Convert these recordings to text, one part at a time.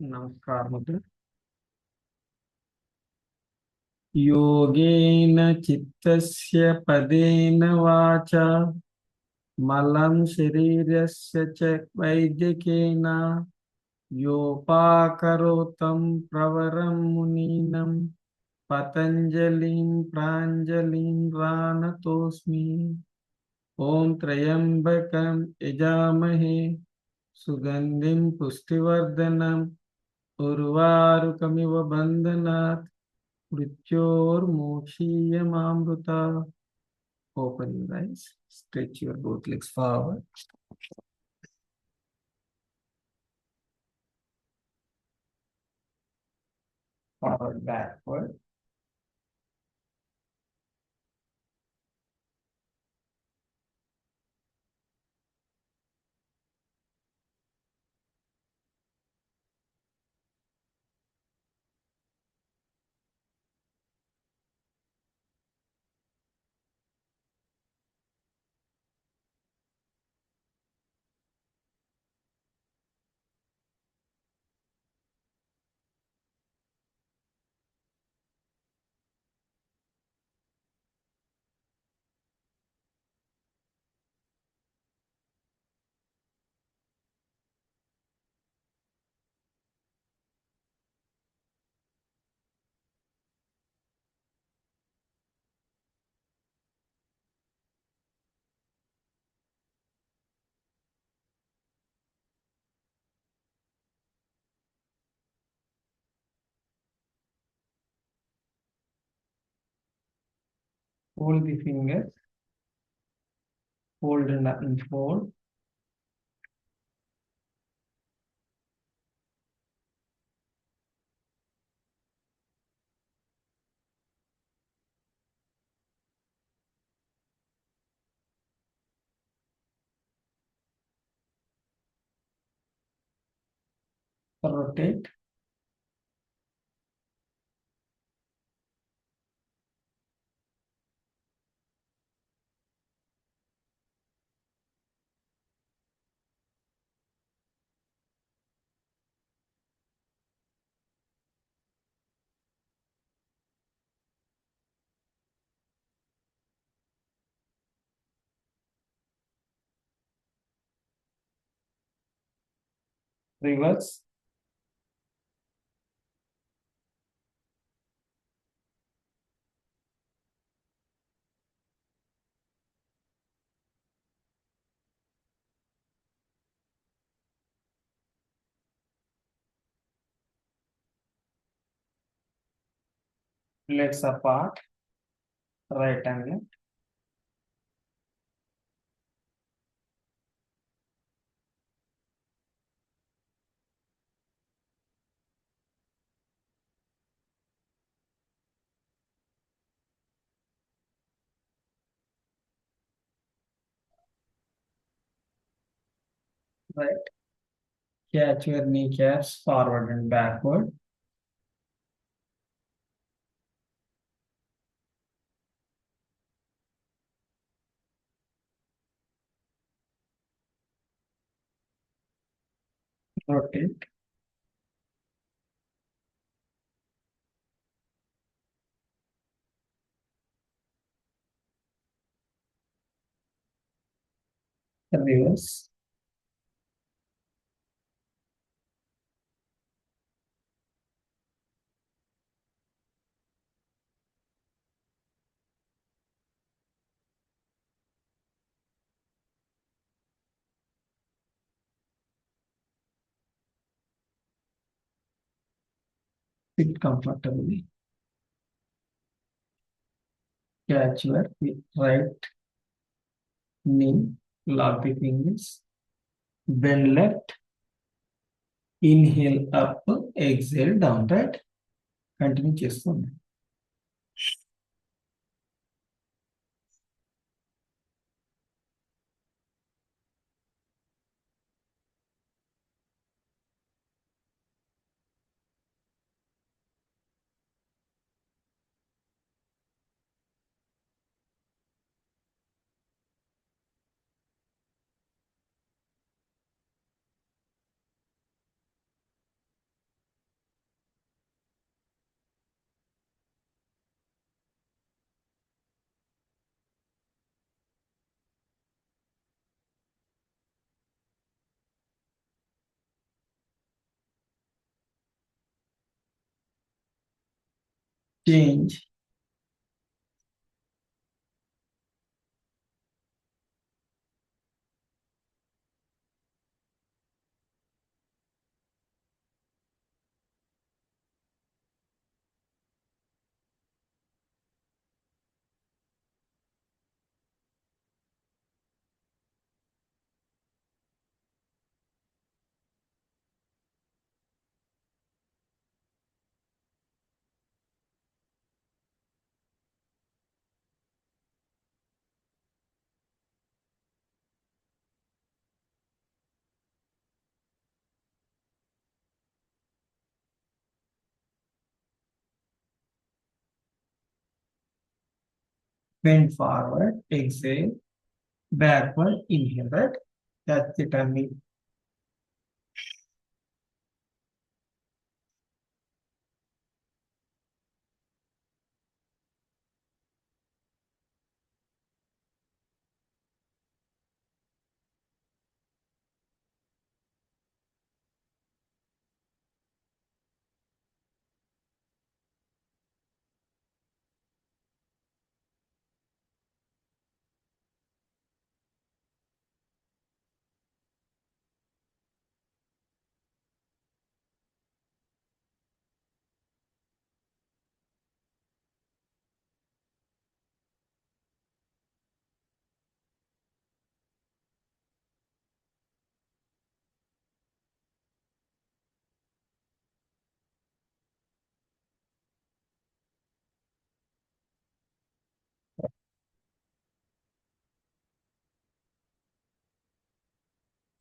नमस्कार। योगेन चित्तस्य पदेन वाचा मलं शरीरस्य च वैद्यकेन योपाकरोतं प्रवरं मुनीनं पतञ्जलिं प्राञ्जलिं प्रणतोऽस्मि। ॐ त्र्यम्बकं यजामहे सुगन्धिं पुष्टिवर्धनम् उर्वारुकमिव बन्धनात् मृत्योर्मुक्षीयमामृता। Open your eyes, stretch your both legs forward, forward, backward. Hold the fingers, hold and unfold. Rotate. Reverse. Legs apart. Right and left. Right. Catch your kneecaps forward and backward. Rotate. Reverse. Sit comfortably. Catch your right knee. Lock the fingers. Bend left. Inhale up, exhale down, right? Continue చేస్తుంది. change bend forward, exhale, backward, inhale, right? That's it, I mean.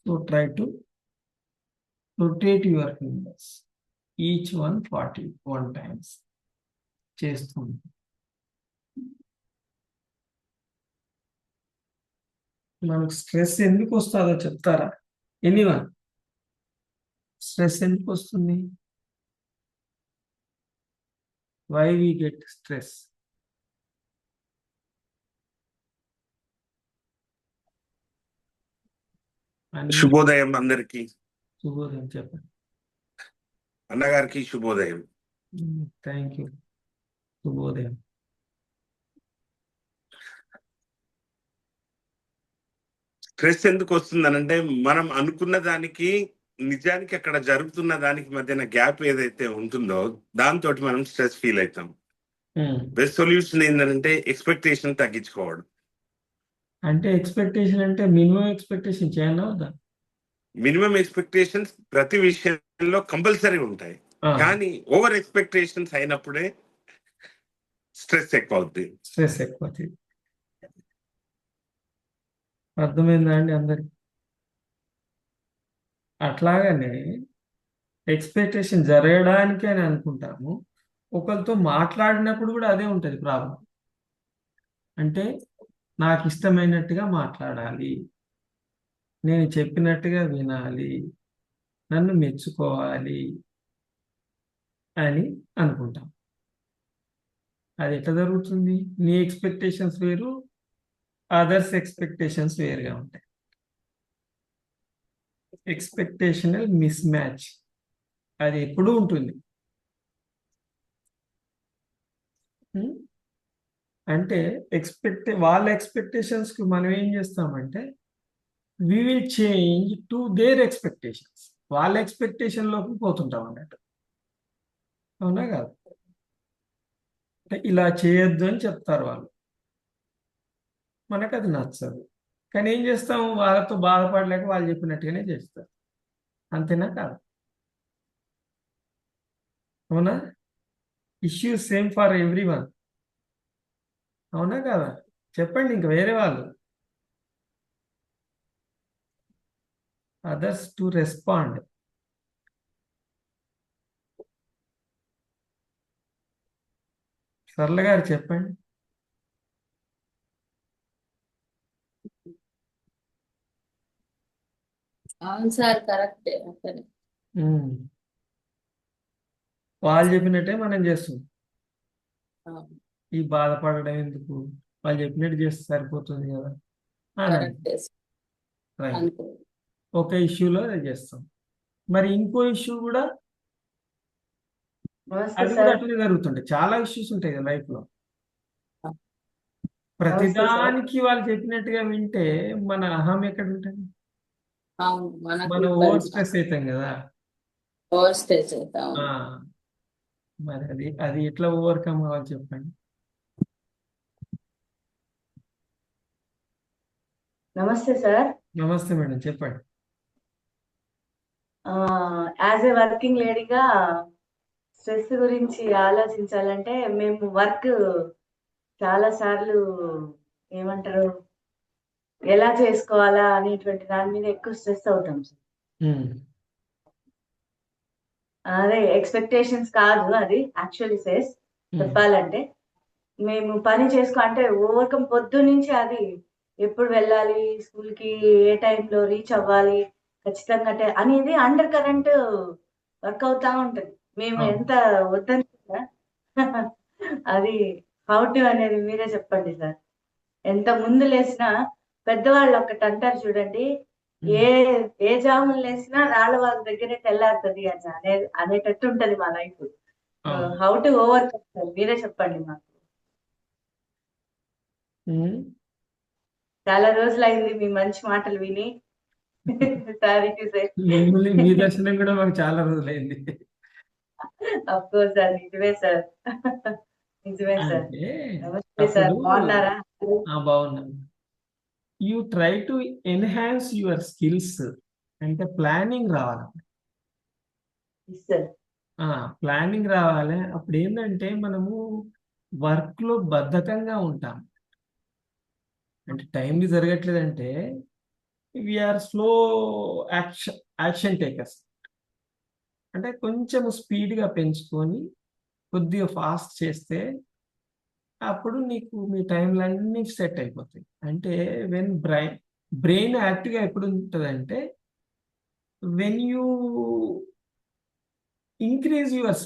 So try to rotate your fingers. Each one 41 times. చేస్తుంది. మనకు stress ఎందుకు వస్తుందో చెప్తారా? Anyone stress ఎందుకు వస్తుంది? Why we get stress? శుభోదయం అందరికి. శుభోదయం చెప్పండి. అన్నగారికి శుభోదయం. Thank you. శుభోదయం. స్ట్రెస్ ఎందుకు వస్తుందనంటే మనం అనుకున్న దానికి నిజానికి అక్కడ జరుగుతున్న దానికి మధ్యన గ్యాప్ ఏదైతే ఉంటుందో దాంతో మనం స్ట్రెస్ ఫీల్ అవుతాం. బెస్ట్ సొల్యూషన్ ఏంటంటే ఎక్స్పెక్టేషన్ తగ్గించుకోవడం. అంటే ఎక్స్పెక్టేషన్ అంటే మినిమం ఎక్స్పెక్టేషన్ చేయాలా వద్దా? మినిమం ఎక్స్పెక్టేషన్స్ ప్రతి విషయంలో కంపల్సరీ ఉంటాయి, కానీ ఓవర్ ఎక్స్పెక్టేషన్స్ అయినప్పుడే స్ట్రెస్ ఎక్కువ అవుతుంది. స్ట్రెస్ ఎక్కువ అవుతుంది. అర్థమైందా అండి అందరికి? అట్లాగనే ఎక్స్పెక్టేషన్ జరగడానికి అని అనుకుంటాము, ఒకరితో మాట్లాడినప్పుడు కూడా అదే ఉంటుంది ప్రాబ్లం. అంటే నాకు ఇష్టమైనట్టుగా మాట్లాడాలి, నేను చెప్పినట్టుగా వినాలి, నన్ను మెచ్చుకోవాలి అని అనుకుంటాం. అది ఎట్లా జరుగుతుంది? నీ ఎక్స్పెక్టేషన్స్ వేరు, అదర్స్ ఎక్స్పెక్టేషన్స్ వేరుగా ఉంటాయి. ఎక్స్పెక్టేషనల్ మిస్ మ్యాచ్ అది ఎప్పుడూ ఉంటుంది. అంటే వాళ్ళ ఎక్స్పెక్టేషన్స్ కు మనం ఏం చేస్తామంటే we will change to their expectations. వాళ్ళ ఎక్స్పెక్టేషన్ లోకి పోతుంటాం అన్నట్టు. అవునా కాదు? అంటే ఇలా చేయొద్దు అని చెప్తారు వాళ్ళు, మనకు అది నచ్చదు, కానీ ఏం చేస్తాము, వాళ్ళతో బాధపడలేక వాళ్ళు చెప్పినట్టుగానే చేస్తారు. అంతేనా కాదు? అవునా? Issue same for every one. అవునా కదా? చెప్పండి ఇంక వేరే వాళ్ళు. others to respond. సరళ గారు చెప్పండి. అవును సార్, కరెక్టే. వాళ్ళు చెప్పినట్టే మనం చేస్తున్నాం. అవును, ఈ బాధపడడం ఎందుకు, వాళ్ళు చెప్పినట్టు చేస్తే సరిపోతుంది కదా అని కరెక్టే రైట్. అనుకో. ఒక ఇష్యూలో అది చేస్తాం. మరి ఇంకో ఇష్యూ కూడా నమస్తే అది కూడా సార్. అట్లనే జరుగుతుంటాయి. చాలా ఇష్యూస్ ఉంటాయి కదా లైఫ్ లో. నమస్తే సార్. ప్రతిదానికి వాళ్ళు చెప్పినట్టుగా వింటే మన అహం ఎక్కడ ఉంటుంది? అవును మనకు మనం ఓవర్ ఇబ్బంది స్ట్రెస్ అవుతాం కదా. ఓవర్ స్టేజ్ అవుతాం. ఆ, మరి అది ఎట్లా ఓవర్కమ్ కావాలి చెప్పండి. నమస్తే సార్. నమస్తే మేడం, చెప్పండి. యాజ్ ఏ వర్కింగ్ లేడీగా స్ట్రెస్ గురించి ఆలోచించాలంటే మేము వర్క్ చాలా సార్లు ఏమంటారు ఎలా చేసుకోవాలా అనేటువంటి దాని మీద ఎక్కువ స్ట్రెస్ అవుతాం సార్. ఉమ్, అదే ఎక్స్పెక్టేషన్స్ కాదు, అది యాక్చువల్లీ సేస్ ఉమ్, చెప్పాలంటే మేము పని అంటే ఓవర్కమ్ పొద్దు నుంచి అది ఎప్పుడు వెళ్ళాలి స్కూల్ కి, ఏ టైంలో రీచ్ అవ్వాలి ఖచ్చితంగా అనేది అండర్ కరెంట్ వర్క్ అవుతా ఉంటుంది. మేము అవును. ఎంత వద్దనుకున్నా అది హౌ టు అనేది మీరే చెప్పండి సార్. ఎంత ముందు లేసినా పెద్దవాళ్ళు ఒకటి అంటారు చూడండి, ఏ ఏ జాములు లేసినా రాళ్ళ వాళ్ళ దగ్గరే తెల్లారుతుంది అనేటట్టు ఉంటది మా లైఫ్. అవును. హౌ టు ఓవర్కమ్ మీరే చెప్పండి మాకు. ఉమ్, చాలా రోజులైంది మీ మంచి మాటలు విని. Sorry to say. మిమ్మల్ని మీ దర్శనం కూడా మాకు చాలా రోజులైంది. అఫ్ కోర్స్ సార్, నిజమే సార్. నిజమే సార్. అంటే నమస్తే సార్, అప్పుడు బాగున్నారా? బాగున్నాను. You try to enhance your skills అంటే ప్లానింగ్ రావాలి. సార్. ప్లానింగ్ రావాలి. అప్పుడు ఏంటంటే మనము వర్క్ లో బద్ధకంగా ఉంటాం. అంటే టైంకి జరగట్లేదంటే వీఆర్ స్లో యాక్షన్ టేకర్స్. అంటే కొంచెం స్పీడ్గా పెంచుకొని కొద్దిగా ఫాస్ట్ చేస్తే అప్పుడు నీకు మీ టైంలన్నీ సెట్ అయిపోతాయి. అంటే వెన్ బ్రెయిన్ యాక్టివ్గా ఎప్పుడు ఉంటుందంటే when you increase your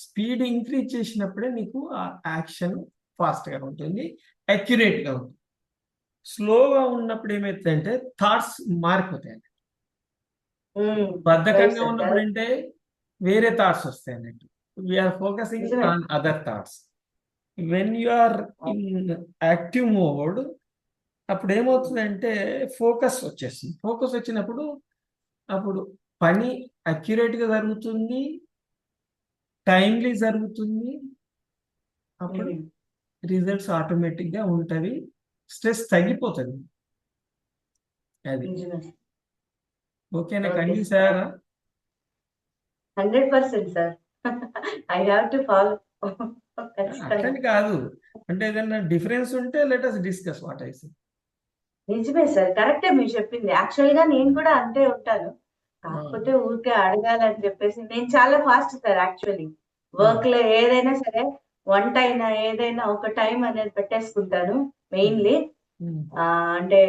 speed increase చేసినప్పుడే నీకు ఆ యాక్షన్ ఫాస్ట్గా ఉంటుంది, అక్యురేట్గా ఉంటుంది. స్లోగా ఉన్నప్పుడు ఏమవుతుందంటే థాట్స్ మారిపోతాయి. బద్ధకంగా ఉన్నప్పుడు అంటే వేరే థాట్స్ వస్తాయి అన్నట్టు. వీఆర్ ఫోకసింగ్ నిజమే. On other thoughts. When you are in active mode అప్పుడు ఏమవుతుందంటే ఫోకస్ వచ్చేస్తుంది. ఫోకస్ వచ్చినప్పుడు అప్పుడు పని అక్యురేట్గా జరుగుతుంది, టైమ్లీ జరుగుతుంది. అప్పుడు రిజల్ట్స్ ఆటోమేటిక్గా ఉంటవి, స్ట్రెస్ తగ్గిపోతుంది. అది నిజమే. ఓకేనా? Okay, convince sir. అయ్యారా? 100% sir. I have to follow. అట్లని కాదు, అంటే ఏదైనా డిఫరెన్స్ ఉంటే let us discuss what I say. నిజమే సార్, కరెక్టే మీరు చెప్పింది. యాక్చువల్ గా నేను కూడా అంతే ఉంటాను. కాకపోతే ఊరికే అడగాలని చెప్పేసి నేను చాలా ఫాస్ట్ సార్. యాక్చువల్లీ వర్క్ లో ఏదైనా సరే, వంట అయినా ఏదైనా ఒక టైం అనేది పెట్టేసుకుంటాను మెయిన్లీ. అంటే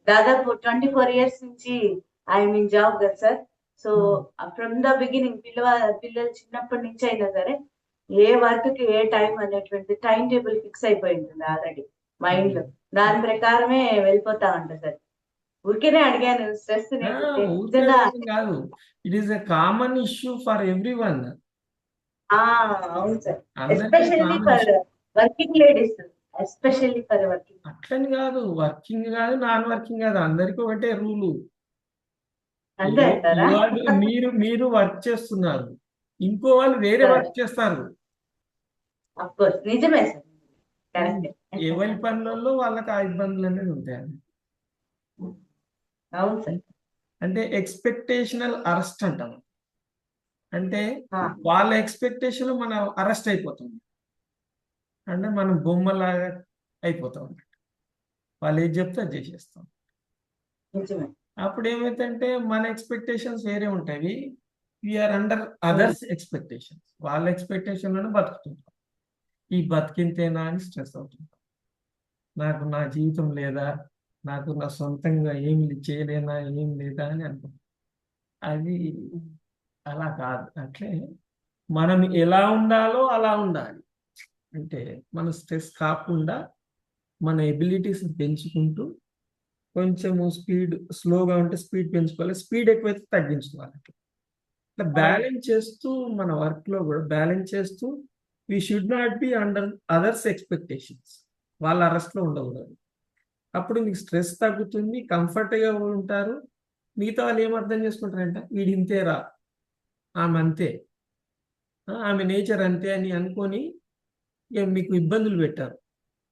దాదాపు 24 years నుంచి ఐ మీన్ జాబ్ కదా sir. So from the beginning పిల్లలు చిన్నప్పటి నుంచి అయినా సరే ఏ వర్క్ కి ఏ టైం అనేటువంటి టైం టేబుల్ ఫిక్స్ అయిపోయి ఉంటుంది ఆల్రెడీ మైండ్ లో. దాని ప్రకారమే వెళ్ళిపోతా ఉంటా సార్. ఊరికేనే అడిగాను స్ట్రెస్ నిజంగా. కాదు, it is a common issue for every one. అవును సార్, అందరికీ especially common for working ladies. Especially for working. అట్లని కాదు, వర్కింగ్ కాదు నాన్ వర్కింగ్ కాదు, అందరికీ ఒకటే రూలు. అంతే అంటారా? మీరు వర్క్ చేస్తున్నారు, ఇంకో వాళ్ళు వేరే వర్క్ చేస్తారు. అఫ్ కోర్స్ నిజమే సార్, కరెక్ట్. ఎవరి పనులలో వాళ్ళకి ఆ ఇబ్బందులు అనేది ఉంటాయండి. అవును సార్. అంటే ఎక్స్పెక్టేషనల్ అరెస్ట్ అంటాం. అంటే ఆ. వాళ్ళ ఎక్స్పెక్టేషన్ మనం అరెస్ట్ అయిపోతాం. అంటే మనం బొమ్మలాగా అయిపోతాం. వాళ్ళు ఏది చెప్తే అది చేసేస్తాం. నిజమే. అప్పుడు ఏమైతుందంటే మన ఎక్స్పెక్టేషన్స్ వేరే ఉంటాయి. We're under others expectations. వాళ్ళ ఎక్స్పెక్టేషన్లను బతుకుతుంటాం. ఈ బతికింతేనా అని స్ట్రెస్ అవుతుంటాం. నాకు నా జీవితం లేదా, నాకు నా సొంతంగా ఏమి చేయలేనా, ఏం లేదా అని అనుకుంటాం. అది అలా కాదు. అట్లే మనం ఎలా ఉండాలో అలా ఉండాలి. అంటే మన స్ట్రెస్ కాకుండా మన ఎబిలిటీస్ పెంచుకుంటూ కొంచెము స్లోగా ఉంటే స్పీడ్ పెంచుకోవాలి, స్పీడ్ ఎక్కువైతే తగ్గించుకోవాలి. ఇట్లా బ్యాలెన్స్ చేస్తూ మన వర్క్ లో కూడా బ్యాలెన్స్ చేస్తూ we should not be under others expectations. వాళ్ళ అరెస్ట్ లో ఉండకూడదు. అప్పుడు మీకు స్ట్రెస్ తగ్గుతుంది, కంఫర్ట్గా ఉంటారు. మిగతా వాళ్ళు ఏం అర్థం చేసుకుంటారంటే వీడి ఇంతేరా, ఆమె అంతే, ఆమె నేచర్ అంతే అని అనుకొని ఇక మీకు ఇబ్బందులు పెట్టారు.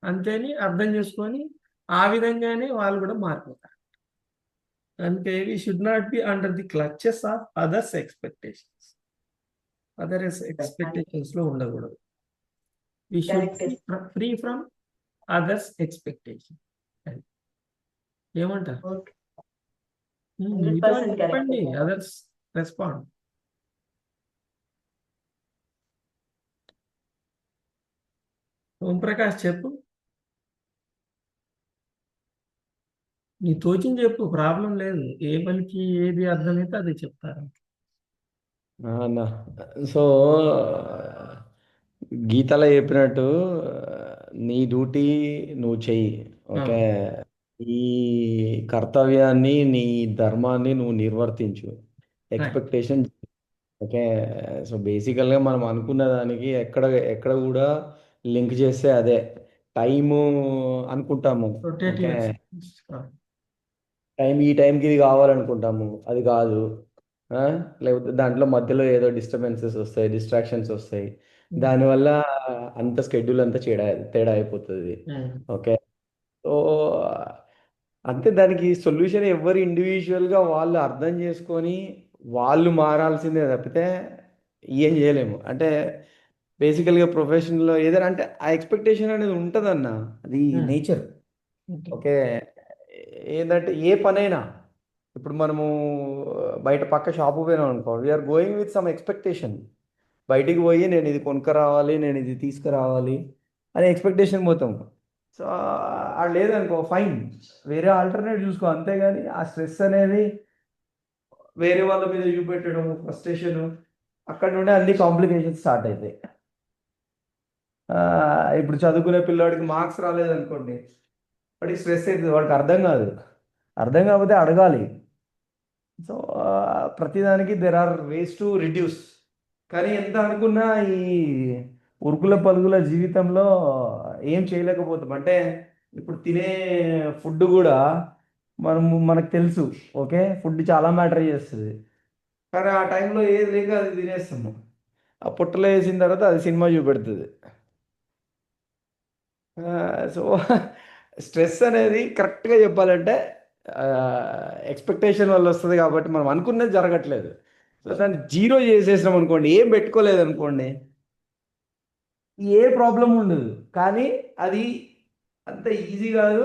అంతే అని అర్థం చేసుకొని ఆ విధంగానే వాళ్ళు కూడా మారిపోతారు. అంటే we should not be under the clutches of others expectations. Others expectations లో ఉండకూడదు. We should correct. Free from others expectation. ఏమంటారు? ఓకే, మిగతా 100% వాళ్ళు కరెక్ట్ చెప్పండి, సార్. Others respond. ఓంప్రకాష్ చెప్పు, నీ తోచింది చెప్పు, ప్రాబ్లం లేదు. ఏ పనికి ఏది అర్థమైతే అది చెప్తారు. అన్న సో గీతలో చెప్పినట్టు నీ డ్యూటీ నువ్వు చెయ్యి. ఓకే, ఈ కర్తవ్యాన్ని నీ ధర్మాన్ని నువ్వు నిర్వర్తించు. Expectation okay. సో బేసికల్గా మనం అనుకున్న దానికి ఎక్కడ ఎక్కడ కూడా లింక్ చేస్తే అదే టైము అనుకుంటాము. Rotative okay, expectations. టైం ఈ టైంకి ఇది కావాలనుకుంటాము, అది కాదు. ఆ? లేకపోతే దాంట్లో మధ్యలో ఏదో డిస్టర్బెన్సెస్ వస్తాయి, డిస్ట్రాక్షన్స్ వస్తాయి. దానివల్ల అంత స్కెడ్యూల్ అంతా తేడా అయిపోతుంది. ఓకే, సో అంతే. దానికి సొల్యూషన్ ఎవరు ఇండివిజువల్గా వాళ్ళు అర్థం చేసుకొని వాళ్ళు మారాల్సిందే తప్పితే ఏం చేయలేము. అంటే బేసికల్గా ప్రొఫెషన్లో ఏదైనా అంటే ఆ ఎక్స్పెక్టేషన్ అనేది ఉంటుందన్న, అది నేచర్. ఓకే, ఏంటంటే ఏ పనైనా ఇప్పుడు మనము బయట పక్క షాపు పోయినాం అనుకో, we're going with some expectation. బయటికి పోయి నేను ఇది కొనుక్కరావాలి, నేను ఇది తీసుకురావాలి అనే ఎక్స్పెక్టేషన్ పోతాం. సో అది లేదనుకో ఫైన్, వేరే ఆల్టర్నేట్ చూసుకో. అంతేగాని ఆ స్ట్రెస్ అనేది వేరే వాళ్ళ మీద చూపెట్టడం, ఫ్రస్ట్రేషన్, అక్కడ నుండి అన్ని కాంప్లికేషన్స్ స్టార్ట్ అవుతాయి. ఇప్పుడు చదువుకునే పిల్లాడికి మార్క్స్ రాలేదనుకోండి, వాడికి స్ట్రెస్ అవుతుంది, వాడికి అర్థం కాదు. అర్థం కాకపోతే అడగాలి. సో ప్రతిదానికి there are ways to reduce. కానీ ఎంత అనుకున్నా ఈ ఉరుకుల పరుగుల జీవితంలో ఏం చేయలేకపోతాం. అంటే ఇప్పుడు తినే ఫుడ్ కూడా మనకు తెలుసు. ఓకే, ఫుడ్ చాలా మ్యాటర్ చేస్తుంది. కానీ ఆ టైంలో ఏది లేక అది తినేస్తాము. ఆ పుట్టలో వేసిన తర్వాత అది సినిమా చూపెడుతుంది. సో స్ట్రెస్ అనేది కరెక్ట్గా చెప్పాలంటే ఎక్స్పెక్టేషన్ వల్ల వస్తుంది. కాబట్టి మనం అనుకున్నది జరగట్లేదు. సో దాన్ని జీరో చేసేసినాం అనుకోండి, ఏం పెట్టుకోలేదు అనుకోండి, ఏ ప్రాబ్లం ఉండదు. కానీ అది అంత ఈజీ కాదు,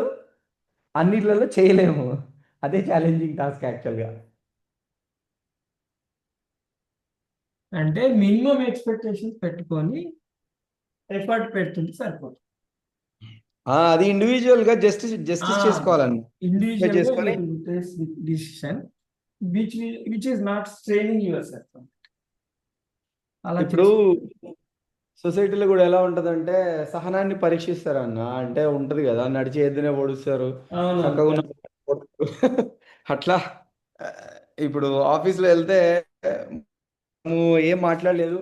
అన్నిట్లలో చేయలేము. అదే ఛాలెంజింగ్ టాస్క్ యాక్చువల్గా. అంటే మినిమం ఎక్స్పెక్టేషన్స్ పెట్టుకొని ఎఫర్ట్ పెడుతుంటే సరిపోతుంది. అది ఇండివిజువల్గా జస్టిస్ చేసుకోవాలండి. ఇండివిజువల్ చేసుకొని decision which is not straining your self. అలా ఇప్పుడు సొసైటీలో కూడా ఎలా ఉంటదంటే సహనాన్ని పరీక్షిస్తారన్న. అంటే ఉంటది కదా, నడిచి ఎద్దునే పొడుస్తారు, చక్కగా ఉన్న అట్లా. ఆ, ఇప్పుడు ఆఫీస్లో వెళ్తే నువ్వు ఏం మాట్లాడలేదు,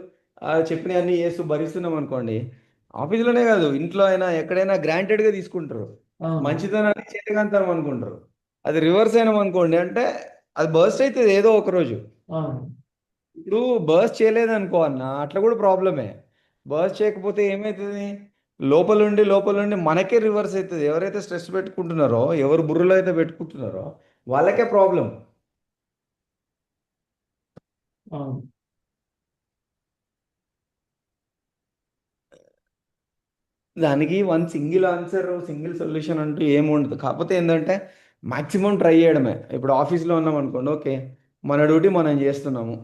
చెప్పిన అన్ని చేస్తూ భరిస్తున్నాం అనుకోండి, ఆఫీస్లోనే కాదు ఇంట్లో అయినా ఎక్కడైనా గ్రాంటెడ్గా తీసుకుంటారు. మంచితనాన్ని చేతకంతనం అనుకుంటారు. అది రివర్స్ అయినాం అనుకోండి, అంటే అది బర్స్ట్ అవుతుంది ఏదో ఒక రోజు. ఇప్పుడు బర్స్ట్ చేయలేదనుకో అన్న, అట్లా కూడా ప్రాబ్లమే. బర్స్ట్ చేయకపోతే ఏమవుతుంది, లోపల నుండి మనకే రివర్స్ అవుతుంది. ఎవరైతే స్ట్రెస్ పెట్టుకుంటున్నారో, ఎవరు బుర్రలో అయితే పెట్టుకుంటున్నారో వాళ్ళకే ప్రాబ్లం. దానికి one single answer, single solution అంటూ ఏమి ఉండదు. కాకపోతే ఏంటంటే మాక్సిమం ట్రై చేయడమే. ఇప్పుడు ఆఫీస్లో ఉన్నాం అనుకోండి, ఓకే మన డ్యూటీ మనం చేస్తున్నాము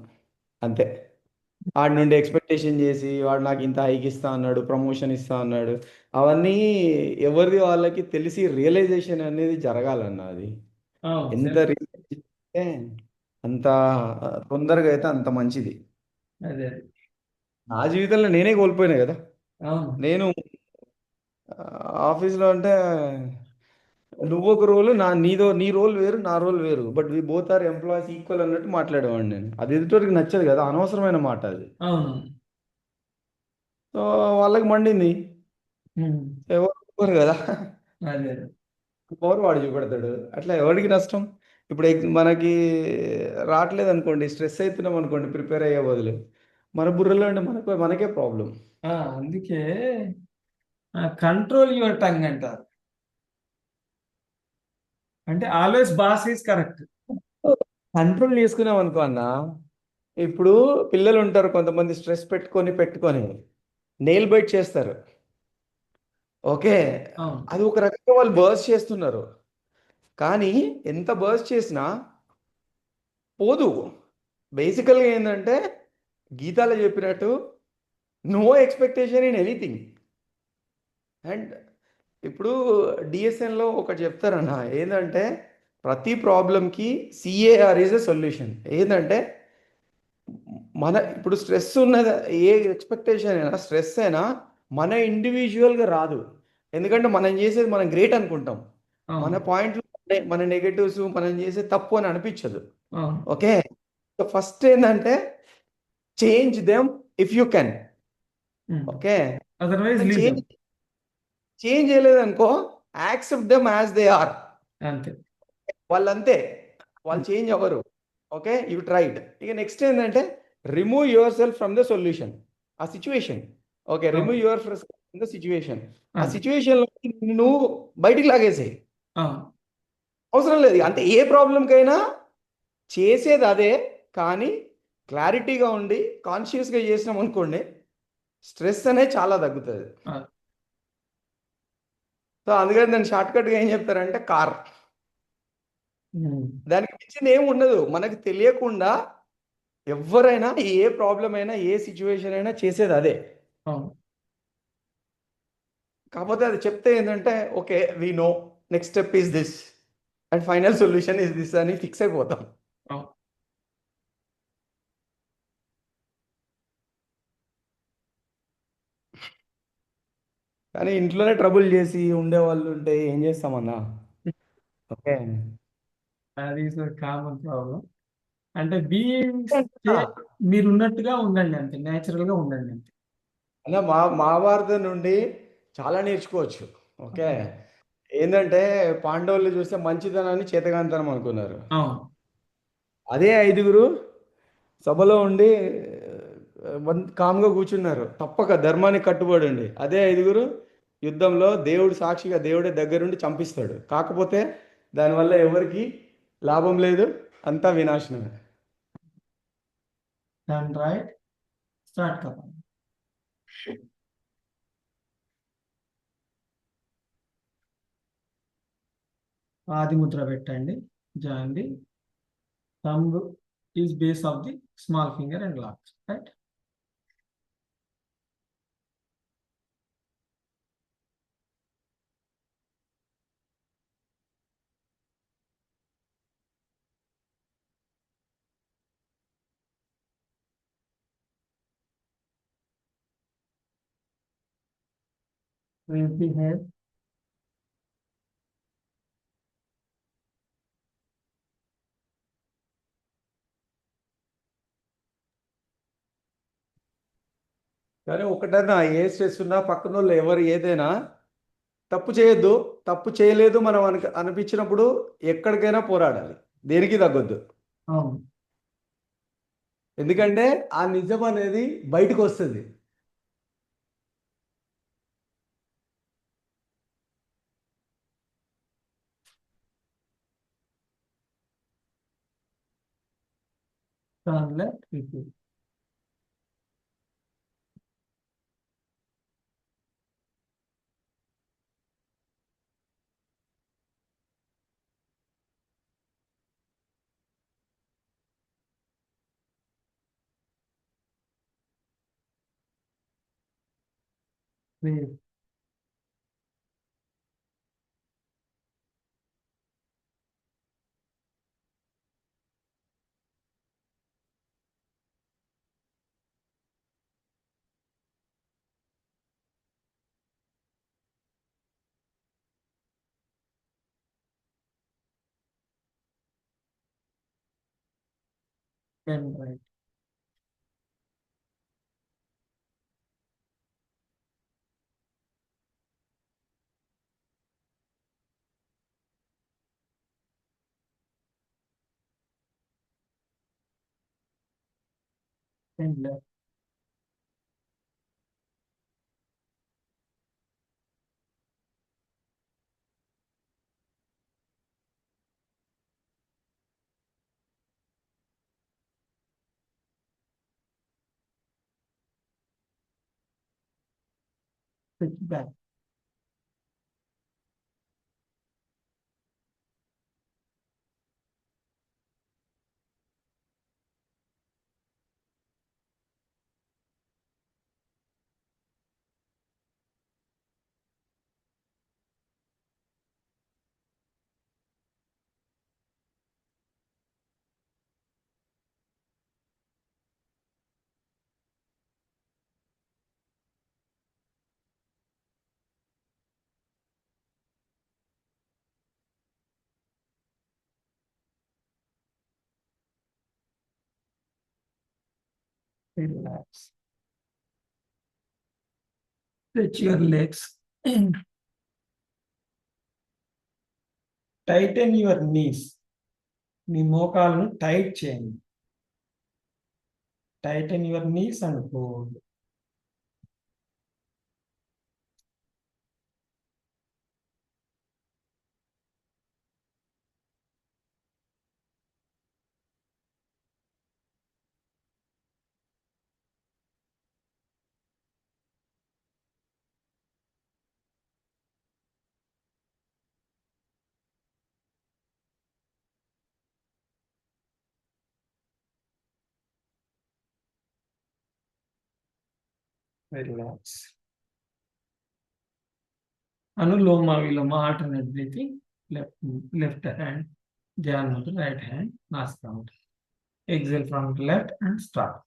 అంతే. వాడి నుండి ఎక్స్పెక్టేషన్ చేసి వాడు నాకు ఇంత హైక్ ఇస్తా అన్నాడు, ప్రమోషన్ ఇస్తా అన్నాడు, అవన్నీ ఎవరిది వాళ్ళకి తెలిసి రియలైజేషన్ అనేది జరగాలన్న. అది ఎంత రియలైజేషన్ అయితే అంత తొందరగా అయితే అంత మంచిది. అదే నా జీవితంలో నేనే కోల్పోయినా కదా. అవును. నేను ఆఫీస్లో అంటే నువ్వు ఒక రోల్ నీ రోల్ వేరు నా రోల్ వేరు, but we both are employees equal అన్నట్టు మాట్లాడేవాడిని నేను. అది ఎదుటివారికి నచ్చదు కదా, అనవసరమైన మాట అది. అవును. సో వాళ్ళకి మండింది, ఉమ్. ఎవరు ఒప్పుకోరు కదా. అదే. పవర్ వాడు చూపెడతాడు, అట్లా ఎవరికి నష్టం. ఇప్పుడు మనకి రావట్లేదు అనుకోండి, స్ట్రెస్ అవుతున్నాం అనుకోండి ప్రిపేర్ అయ్యే బదులు, మన బుర్రలో అంటే మనకే ప్రాబ్లం. అందుకే కంట్రోల్ యువర్ టంగ్ అంటారు. అంటే always boss is correct. Control చేసుకున్నాం అనుకో అన్న, ఇప్పుడు పిల్లలు ఉంటారు కొంతమంది, స్ట్రెస్ పెట్టుకొని నెయిల్ బైట్ చేస్తారు. ఓకే, అవును. అది ఒక రకంగా వాళ్ళు బర్స్ట్ చేస్తున్నారు, కానీ ఎంత బర్స్ట్ చేసినా పోదు. బేసికల్గా ఏంటంటే గీతాలో చెప్పినట్టు no expectation in anything. And ఇప్పుడు డిఎస్ఎన్లో ఒకటి చెప్తారన్న, ఏంటంటే ప్రతి ప్రాబ్లంకి సిఏఆర్ ఈజ్ ఎ సొల్యూషన్. ఏంటంటే ఇప్పుడు స్ట్రెస్ ఉన్నది, ఏ ఎక్స్పెక్టేషన్ అయినా స్ట్రెస్ అయినా మన ఇండివిజువల్గా రాదు. ఎందుకంటే మనం చేసేది మనం గ్రేట్ అనుకుంటాం, మన అవును. పాయింట్లు మన నెగటివ్స్ మనం చేసే తప్పు అని అనిపించదు. అవును. ఓకే, ఫస్ట్ ఏంటంటే change them if you can. Okay, otherwise leave change them. Change చేయలేదనుకో, accept them as they are. అంతే. వాళ్ళంతే, వాళ్ళు చేంజ్ అవ్వరు. Okay, you tried. ఇక నెక్స్ట్ ఏంటంటే remove yourself from the solution, ఆ సిచ్యువేషన్. ఓకే, రిమూవ్ అవును. Your from the situation. ఆ అంతే. సిచ్యువేషన్లో నువ్వు బయటికి లాగేసేయి, అవును. అవసరం లేదు. అంటే ఏ ప్రాబ్లంకైనా చేసేది అదే, కానీ క్లారిటీగా ఉండి కాన్షియస్గా చేసినాం అనుకోండి, స్ట్రెస్ అనేది చాలా తగ్గుతుంది. అవును. సో అందుకని దాన్ని షార్ట్కట్గా ఏం చెప్తారంటే కార్. ఉమ్. దానికి మించింది ఏమి ఉండదు. మనకు తెలియకుండా ఎవరైనా ఏ ప్రాబ్లం అయినా ఏ సిచ్యువేషన్ అయినా చేసేది అదే. అవును. కాకపోతే అది చెప్తే ఏంటంటే okay we know next step is this and final solution is this అని ఫిక్స్ అయిపోతాం. అవును. కానీ ఇంట్లోనే ట్రబుల్ చేసి ఉండేవాళ్ళు ఉంటే ఏం చేస్తామన్నా. ఓకే, అది కామన్ ప్రాబ్లం. అంటే బీయింగ్ మీరు ఉన్నట్టుగా ఉండండి, అంతే నేచురల్ గా ఉండండి అంతే. అలా మహాభారతం నుండి చాలా నేర్చుకోవచ్చు. ఓకే, ఏంటంటే పాండవులు చూస్తే మంచితనాన్ని చేతగాంతనం అనుకున్నారు. అవును. అదే ఐదుగురు సభలో ఉండి కామ్గా కూర్చున్నారు, తప్పక ధర్మానికి కట్టుబడి ఉండి. అదే ఐదుగురు యుద్ధంలో దేవుడు సాక్షిగా దేవుడే దగ్గరుండి చంపిస్తాడు, కాకపోతే దానివల్ల ఎవరికి లాభం లేదు, అంతా వినాశనమే. దాని రైట్ స్టార్ట్ కదా. ఆది ముద్ర పెట్టండి. Join the thumb is base of the small finger and large, right. Raise the head. కానీ ఒకటన్నా ఏ స్ట్రెస్ ఉన్నా పక్కన వాళ్ళు ఎవరు ఏదైనా తప్పు చేయొద్దు. తప్పు చేయలేదు మనం అనిపించినప్పుడు ఎక్కడికైనా పోరాడాలి, దేనికి తగ్గొద్దు. అవును. ఎందుకంటే ఆ నిజం అనేది బయటకు వస్తుంది. Turn left, repeat. Breathe. and right. And left. Switch back. Relax. Stretch your legs. Tighten your knees. మీ మోకాలను టైట్ చేయండి. Tighten your knees and hold. Relax. Anuloma Viloma alternate breathing. Left hand, down to right hand, Nasta. Exhale from the left and start.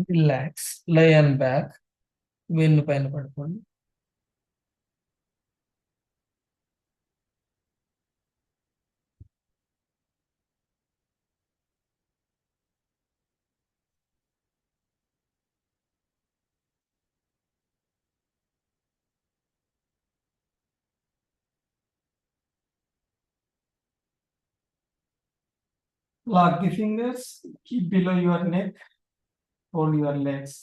Relax. Lay on back. వెన్ను పైన పడుకోండి. Lock the fingers. Keep below your neck. Hold your legs.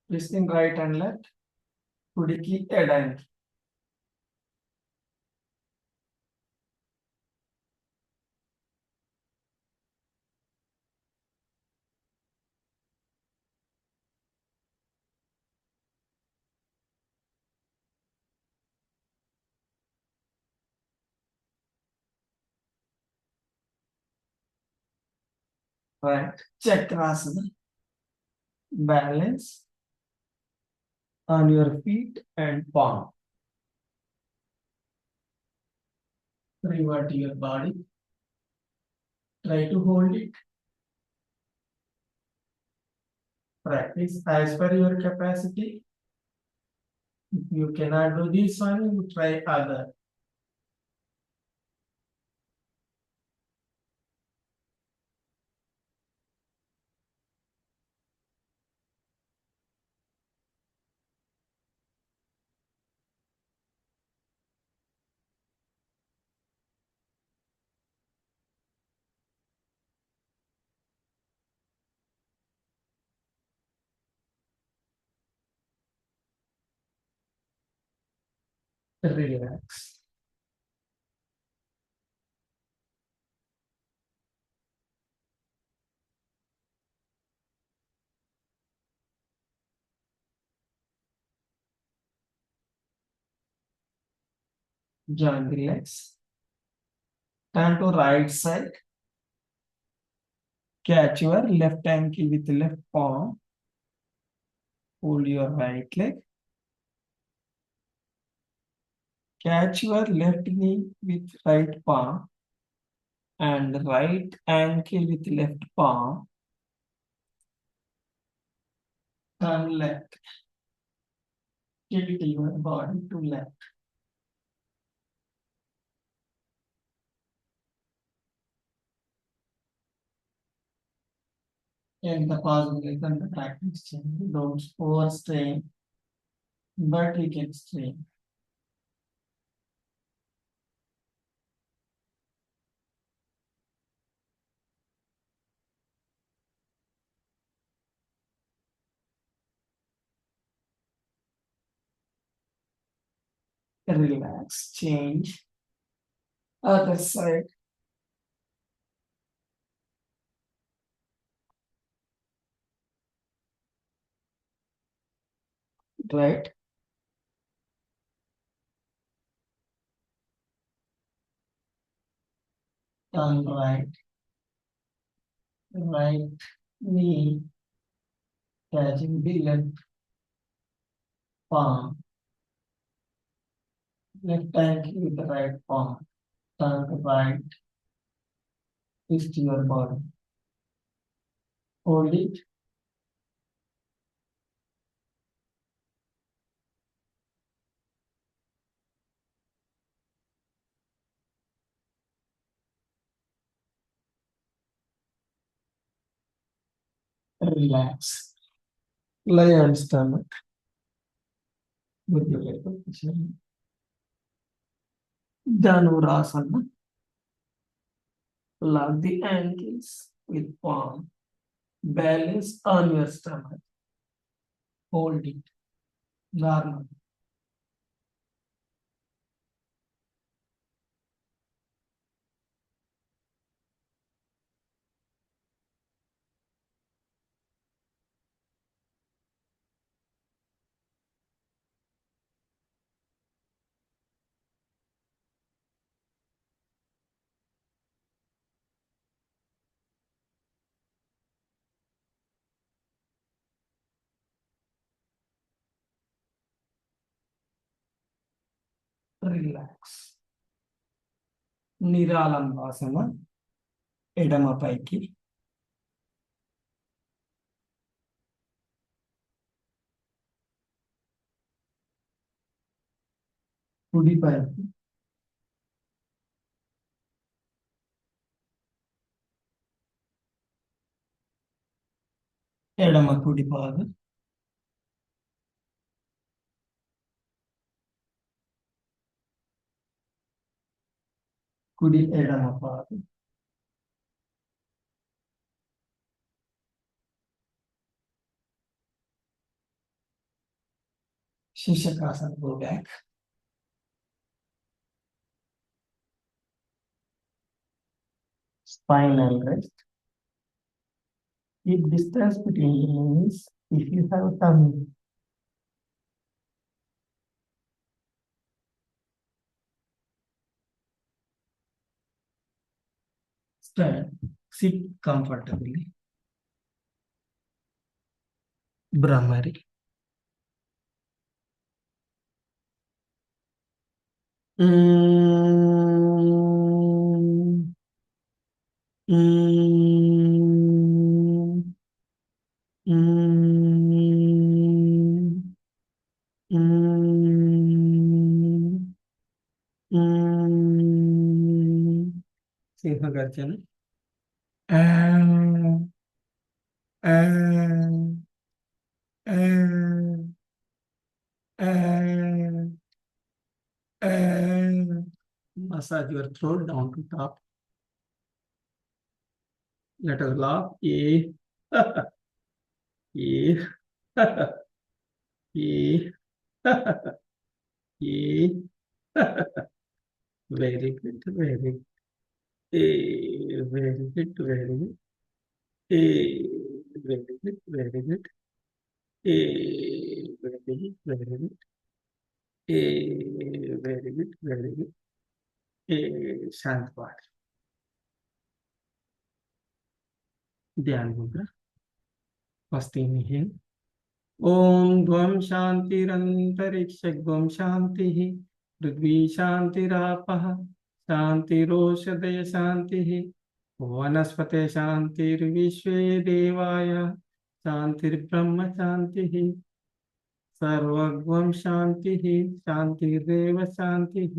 Twist in right and left. కుడికి ఎడానికి. Right. Chakrasana. Balance on your feet and palm. Revert your body. Try to hold it. Practice as per your capacity. If you cannot do this one, you try other. Relax. Join the legs. Turn to right side. Catch your left ankle with left palm. Hold your right leg. Catch your left knee with right palm and right ankle with left palm. Turn left. Tilt your body to left. And the possibility and the practice change. Don't overstrain, but you can strain. Relax, change. Other side. Right. Turn right. Right knee catching the left palm. Left ankle with the right palm. Turn to right. Twist your body. Hold it. Relax. Lie on stomach. Good position. Dhanurasana. Lock the ankles with palm. Balance on your stomach. Hold it. Normal. Relax. Niralamvasana. ఎడమ పైకి. కుడి పైకి. ఎడమ కుడి పాదం. కుడి ఎడమ పాదం. Shishakasana, go back. Spinal rest. Keep distance between the knees if you have tummy. Stand. Sit comfortably. Brahmari. Mm. Mm. Mm. Mm. Mm. Simha Garjana. And and and and massage your throat down to top. Let us laugh. Yeah. Yeah. Yeah. Yeah. Very good. Very good. Very good. Very good. Very good. Very good. Very good. Very good. Very good. Very good. शांत पाठ ध्यान मुद्रा first inhale ओम द्वं शांतिरंतरिक्षं शांतिः पृथ्वी शांतिरापः शांतिरोषधय शांतिः वनस्पते शांतिर्विश्वे देवाय शांतिर्ब्रह्म शांतिः सर्वगं शांतिः शांतिरेव शांतिः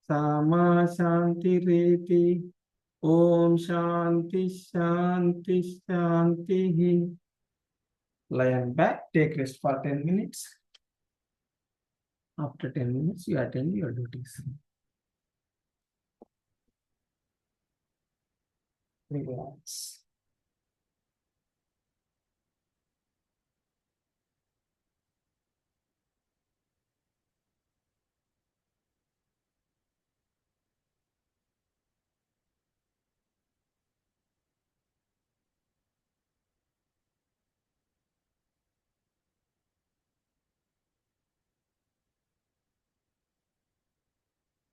सामा शांतिरेति ओम शांति शांति शांति. Lie on back, take rest for 10 minutes. After 10 minutes, you attend your duties. Relax.